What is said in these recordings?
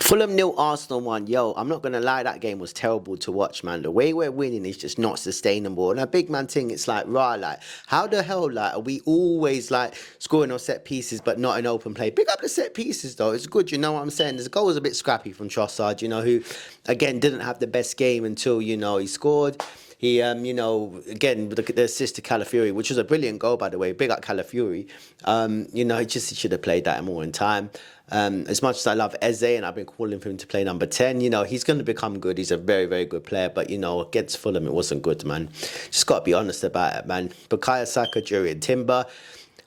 Fulham nil, Arsenal 1. Yo, I'm not gonna lie, that game was terrible to watch, man. The way we're winning is just not sustainable. And a big man thing, it's like, like, how the hell, like, are we always like scoring on set pieces but not in open play? Big up the set pieces though. It's good, you know what I'm saying? The goal was a bit scrappy from Trossard, who again didn't have the best game until he scored. He, again, the assist to Calafiori, which was a brilliant goal, by the way. Big up Calafiori. He should have played that more in time. As much as I love Eze and I've been calling for him to play number 10, he's going to become good. He's a very, very good player. But, against Fulham, it wasn't good, man. Just got to be honest about it, man. Bukayo Saka, Jurriën Timber,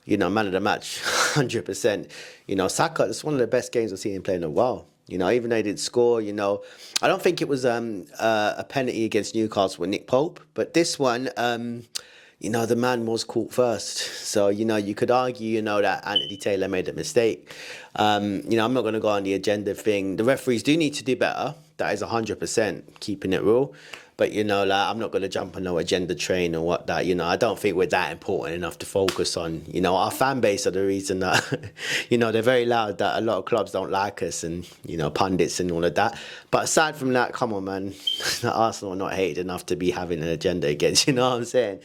man of the match, 100%. Saka, it's one of the best games I've seen him play in a while. Even though he didn't score, I don't think it was a penalty against Newcastle with Nick Pope, but this one, the man was caught first. So, you could argue, that Anthony Taylor made a mistake. I'm not going to go on the agenda thing. The referees do need to do better. That is 100% keeping it real. But, I'm not going to jump on no agenda train or what that, I don't think we're that important enough to focus on. Our fan base are the reason that, they're very loud, that a lot of clubs don't like us and, pundits and all of that. But aside from that, come on, man, Arsenal are not hated enough to be having an agenda against, you know what I'm saying?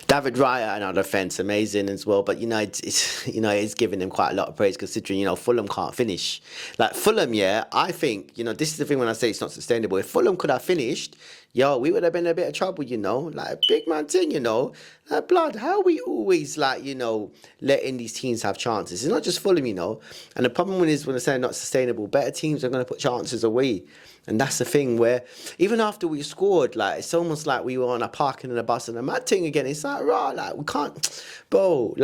David Raya in our defence, amazing as well. But it's giving him quite a lot of praise considering Fulham can't finish. Like Fulham, I think this is the thing when I say it's not sustainable. If Fulham could have finished, we would have been in a bit of trouble. Like a big man thing. Like blood. How are we always letting these teams have chances? It's not just Fulham, And the problem is when I say not sustainable, better teams are going to put chances away. And that's the thing where even after we scored, it's almost like we were on a parking in a bus and a mad thing again. It's like, we can't, bro,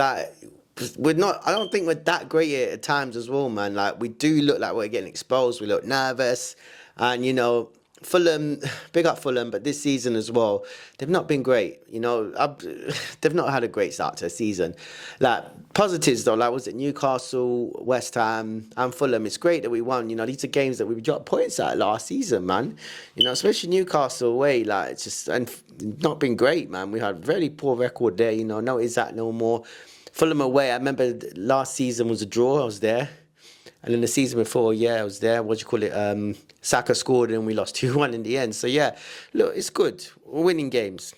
we're not, I don't think we're that great at times as well, man. We do look like we're getting exposed. We look nervous. And, Fulham, big up Fulham, but this season as well, they've not been great. They've not had a great start to the season. Positives though, was it Newcastle, West Ham, and Fulham? It's great that we won. These are games that we dropped points at last season, man. Especially Newcastle away, it's just and not been great, man. We had a very poor record there. No Isaac no more. Fulham away. I remember last season was a draw. I was there. And then the season before, I was there. Saka scored and we lost 2-1 in the end. So, look, it's good. We're winning games.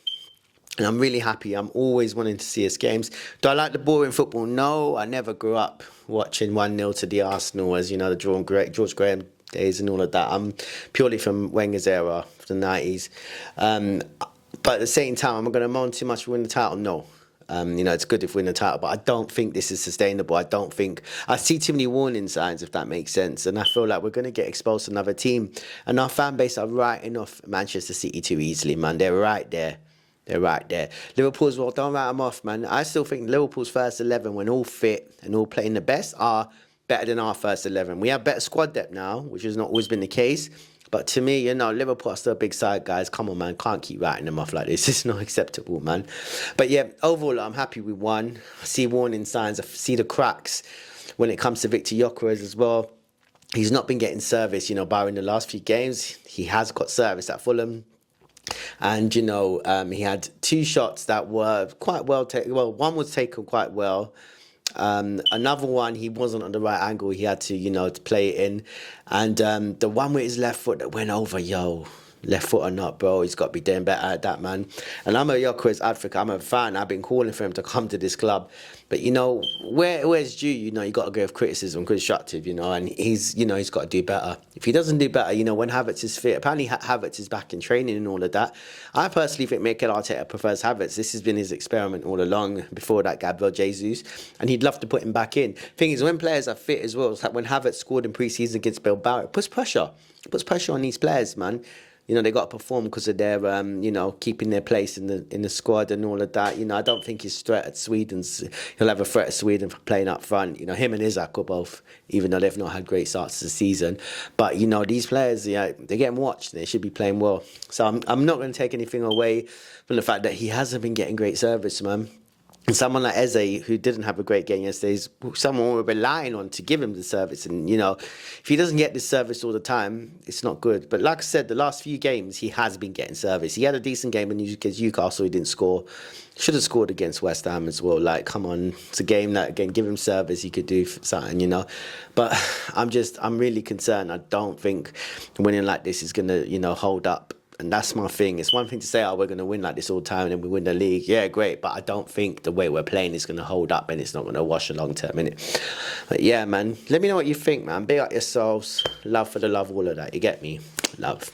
And I'm really happy. I'm always wanting to see us games. Do I like the boring football? No, I never grew up watching 1-0 to the Arsenal as, the George Graham days and all of that. I'm purely from Wenger's era, the 90s. But at the same time, am I going to moan too much to win the title? No. It's good if we win the title, but I don't think this is sustainable. I see too many warning signs, if that makes sense. And I feel like we're going to get exposed to another team. And our fan base are writing off Manchester City too easily, man. They're right there. Liverpool as well, don't write them off, man. I still think Liverpool's first 11, when all fit and all playing the best, are better than our first 11. We have better squad depth now, which has not always been the case. But to me, Liverpool are still a big side, guys. Come on, man. Can't keep writing them off like this. It's not acceptable, man. But overall, I'm happy we won. I see warning signs. I see the cracks when it comes to Victor Gyökeres as well. He's not been getting service, barring the last few games. He has got service at Fulham. And, he had 2 shots that were quite well taken. Well, one was taken quite well. Another one, he wasn't on the right angle. He had to, to play it in. And the one with his left foot that went over, left foot or not, bro, he's got to be doing better at that, man. And I'm a Gyökeres advocate. I'm a fan. I've been calling for him to come to this club. But, where's due, you got to give criticism, constructive, and he's got to do better. If he doesn't do better, when Havertz is fit, apparently Havertz is back in training and all of that. I personally think Mikel Arteta prefers Havertz. This has been his experiment all along, before that Gabriel Jesus, and he'd love to put him back in. Thing is, when players are fit as well, it's like when Havertz scored in pre-season against Bilbao, it puts pressure. It puts pressure on these players, man. They got to perform because of their, keeping their place in the squad and all of that. I don't think he's threat at he'll have a threat at Sweden for playing up front. Him and Isaac are both, even though they've not had great starts to the season. But, these players, they're getting watched. They should be playing well. So I'm not going to take anything away from the fact that he hasn't been getting great service, man. And someone like Eze, who didn't have a great game yesterday, is someone we're relying on to give him the service. And, you know, if he doesn't get this service all the time, it's not good. But like I said, the last few games, he has been getting service. He had a decent game against Newcastle, he didn't score. Should have scored against West Ham as well. Like, come on, it's a game that, again, give him service, he could do something, you know. But I'm really concerned. I don't think winning like this is going to, you know, hold up. And that's my thing. It's one thing to say, oh, we're going to win like this all the time and then we win the league. Yeah, great. But I don't think the way we're playing is going to hold up and it's not going to wash a long term, innit? But yeah, man, let me know what you think, man. Big up yourselves. Love for the love, all of that. You get me? Love.